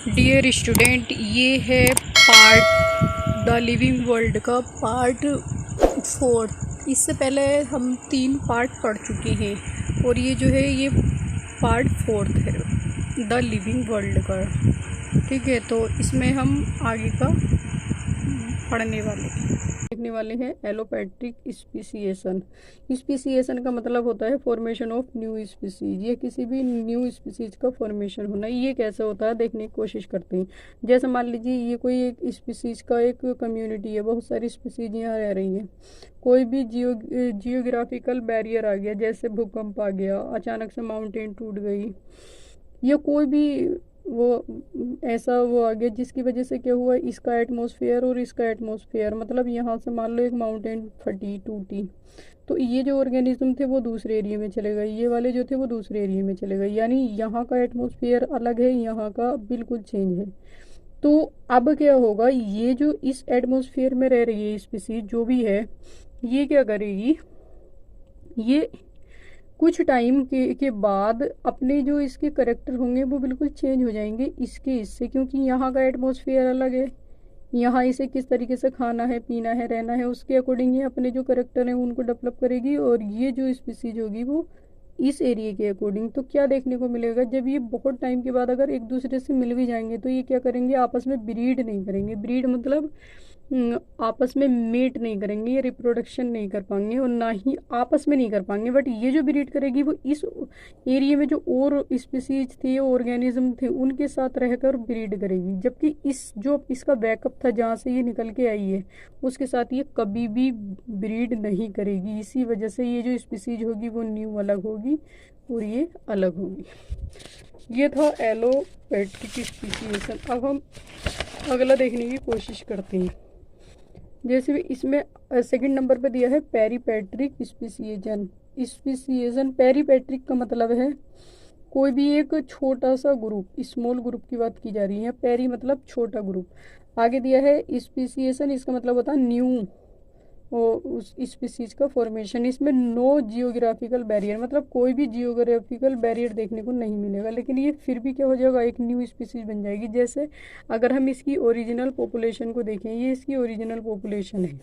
Dear student, ये है part the living world का पार्ट 4। इससे पहले हम 3 पार्ट पढ़ चुके हैं और ये जो है ये पार्ट 4 है द लिविंग वर्ल्ड का। ठीक है, तो इसमें हम आगे का पढ़ने वाले देखने वाले हैं एलोपैट्रिक स्पीसीएशन। स्पीसीएशन का मतलब होता है फॉर्मेशन ऑफ न्यू स्पीसीज। ये किसी भी न्यू स्पीसीज का फॉर्मेशन होना। ये कैसे होता है देखने की कोशिश करते हैं। जैसे मान लीजिए ये कोई एक स्पीसीज का एक कम्युनिटी है, बहुत सारी स्पीसीज यहाँ रह रही हैं। कोई भी जियोग्राफिकल बैरियर आ गया, जैसे भूकंप आ गया, अचानक से माउंटेन टूट गई, या कोई भी वो ऐसा वो आ गया जिसकी वजह से क्या हुआ, इसका एटमॉस्फेयर और इसका एटमॉस्फेयर, मतलब यहाँ से मान लो एक माउंटेन फटी टूटी, तो ये जो ऑर्गेनिज्म थे वो दूसरे एरिया में चले गए, ये वाले जो थे वो दूसरे एरिया में चले गए। यानी यहाँ का एटमॉस्फेयर अलग है, यहाँ का बिल्कुल चेंज है। तो अब क्या होगा, ये जो इस एटमॉस्फेयर में रह रही है स्पीसीज जो भी है, ये क्या करेगी, ये कुछ टाइम के बाद अपने जो इसके करेक्टर होंगे वो बिल्कुल चेंज हो जाएंगे इसके इससे, क्योंकि यहाँ का एटमॉस्फेयर अलग है। यहाँ इसे किस तरीके से खाना है, पीना है, रहना है, उसके अकॉर्डिंग ये अपने जो करेक्टर हैं उनको डेवलप करेगी। और ये जो स्पीसीज होगी वो इस एरिया के अकॉर्डिंग। तो क्या देखने को मिलेगा, जब ये बहुत टाइम के बाद अगर एक दूसरे से मिल भी जाएंगे तो ये क्या करेंगे, आपस में ब्रीड नहीं करेंगे। ब्रीड मतलब आपस में मेट नहीं करेंगे, ये रिप्रोडक्शन नहीं कर पाएंगे और ना ही आपस में नहीं कर पाएंगे। बट ये जो ब्रीड करेगी वो इस एरिया में जो और स्पीसीज थे, ऑर्गेनिज्म थे, उनके साथ रहकर ब्रीड करेगी। जबकि इस जो इसका बैकअप था जहाँ से ये निकल के आई है, उसके साथ ये कभी भी ब्रीड नहीं करेगी। इसी वजह से ये जो स्पीसीज होगी वो न्यू अलग होगी और ये अलग होगी। ये था एलोपैट्रिक स्पीसीएशन। अब हम अगला देखने की कोशिश करते हैं। जैसे भी इसमें सेकंड नंबर पे दिया है पेरीपेट्रिक स्पीसीएशन। स्पीसीएशन पेरीपेट्रिक का मतलब है कोई भी एक छोटा सा ग्रुप, स्मॉल ग्रुप की बात की जा रही है। पेरी मतलब छोटा ग्रुप। आगे दिया है स्पीसीएशन, इसका मतलब होता है न्यू उस स्पीसीज का फॉर्मेशन। इसमें नो जियोग्राफिकल बैरियर, मतलब कोई भी जियोग्राफिकल बैरियर देखने को नहीं मिलेगा, लेकिन ये फिर भी क्या हो जाएगा, एक न्यू स्पीसीज बन जाएगी। जैसे अगर हम इसकी ओरिजिनल पॉपुलेशन को देखें, ये इसकी ओरिजिनल पॉपुलेशन है।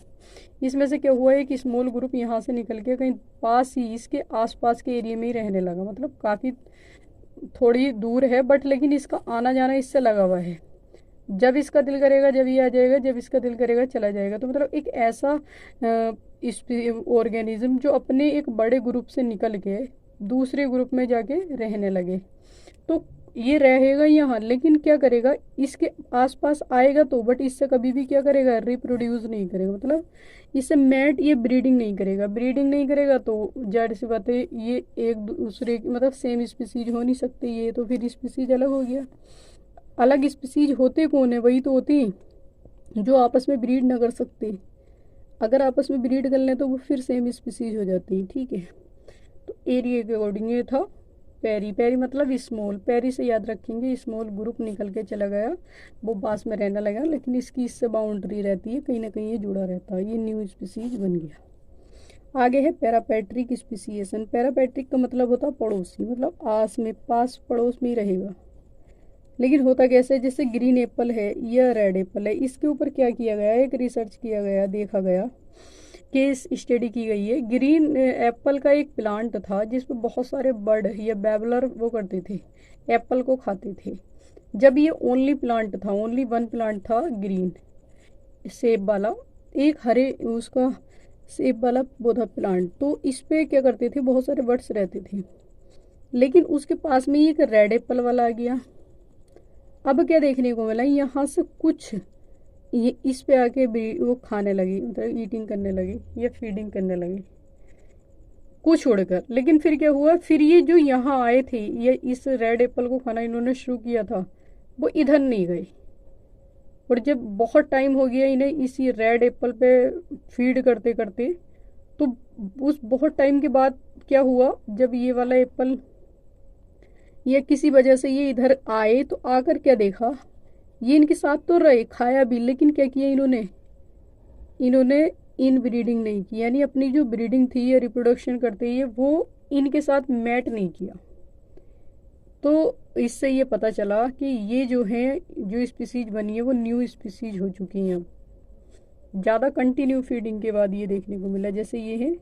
इसमें से क्या हुआ है कि स्मॉल ग्रुप यहाँ से निकल के कहीं पास ही इसके आसपास के एरिया में ही रहने लगा, मतलब काफ़ी थोड़ी दूर है बट लेकिन इसका आना जाना इससे लगा हुआ है। जब इसका दिल करेगा जब ये आ जाएगा, जब इसका दिल करेगा चला जाएगा। तो मतलब एक ऐसा ऑर्गेनिज्म जो अपने एक बड़े ग्रुप से निकल के दूसरे ग्रुप में जाके रहने लगे। तो ये रहेगा यहाँ, लेकिन क्या करेगा, इसके आसपास आएगा तो, बट इससे कभी भी क्या करेगा, रिप्रोड्यूस नहीं करेगा। मतलब इससे मेट ये ब्रीडिंग नहीं करेगा। ब्रीडिंग नहीं करेगा तो जाहिर सी बात है ये एक दूसरे मतलब सेम स्पीसीज हो नहीं सकते, ये तो फिर स्पीसीज अलग हो गया। अलग स्पीसीज होते कौन है, वही तो होते हैं जो आपस में ब्रीड ना कर सकते। अगर आपस में ब्रीड कर लें तो वो फिर सेम स्पीसीज हो जाती है। ठीक है, तो एरिया के अकॉर्डिंग ये था पेरी। पेरी मतलब स्मॉल, पेरी से याद रखेंगे स्मॉल ग्रुप निकल के चला गया, वो पास में रहने लगा, लेकिन इसकी इससे बाउंड्री रहती है, कहीं ना कहीं ये जुड़ा रहता है, ये न्यू स्पीसीज बन गया। आगे है पैरापेट्रिक स्पीसीएशन। पैरापेट्रिक का मतलब होता है पड़ोसी, मतलब आस में, पास पड़ोस में ही रहेगा। लेकिन होता कैसे, जैसे ग्रीन एप्पल है या रेड एप्पल है, इसके ऊपर क्या किया गया, एक रिसर्च किया गया, देखा गया, केस स्टडी की गई है। ग्रीन एप्पल का एक प्लांट था जिसमें बहुत सारे बर्ड या बैबलर वो करते थे, एप्पल को खाते थे। जब ये ओनली प्लांट था, ओनली वन प्लांट था ग्रीन सेब वाला, एक हरे उसका सेब वाला वो था प्लांट, तो इस पे क्या करते थे, बहुत सारे बर्ड्स रहते थे। लेकिन उसके पास में एक रेड एप्पल वाला आ गया। अब क्या देखने को मिला, यहाँ से कुछ ये इस पे आके वो खाने लगी, मतलब ईटिंग करने लगी या फीडिंग करने लगी कुछ उड़कर। लेकिन फिर क्या हुआ, फिर ये जो यहाँ आए थे, ये इस रेड एप्पल को खाना इन्होंने शुरू किया था, वो इधर नहीं गए। और जब बहुत टाइम हो गया इन्हें इसी रेड एप्पल पे फीड करते करते, तो उस बहुत टाइम के बाद क्या हुआ, जब ये वाला एप्पल या किसी वजह से ये इधर आए, तो आकर क्या देखा, ये इनके साथ तो रहे, खाया भी, लेकिन क्या किया इन्होंने, इन्होंने इन ब्रीडिंग नहीं की, यानी अपनी जो ब्रीडिंग थी या रिप्रोडक्शन करते ये वो इनके साथ मैट नहीं किया। तो इससे ये पता चला कि ये जो है, जो स्पीसीज बनी है वो न्यू स्पीसीज हो चुकी हैं। ज़्यादा कंटिन्यू फीडिंग के बाद ये देखने को मिला। जैसे ये है,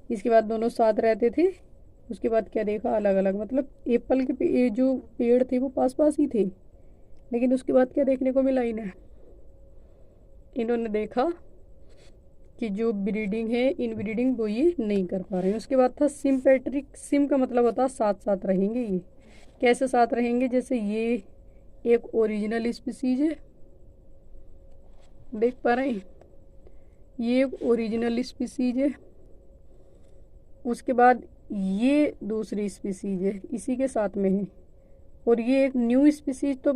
इसके बाद दोनों साथ रहते थे, उसके बाद क्या देखा, अलग अलग। मतलब एप्पल के जो पेड़ थे वो पास पास ही थे, लेकिन उसके बाद क्या देखने को मिला इन्हें, इन्होंने देखा कि जो ब्रीडिंग है, इन ब्रीडिंग वो ये नहीं कर पा रहे हैं। उसके बाद था सिम्पेट्रिक। सिम का मतलब होता है साथ साथ रहेंगे। ये कैसे साथ रहेंगे, जैसे ये एक ओरिजिनल स्पीसीज है, देख पा रहे हैं, ये एक ओरिजिनल स्पीसीज है। उसके बाद ये दूसरी स्पीसीज है, इसी के साथ में है, और ये एक न्यू स्पीसीज तो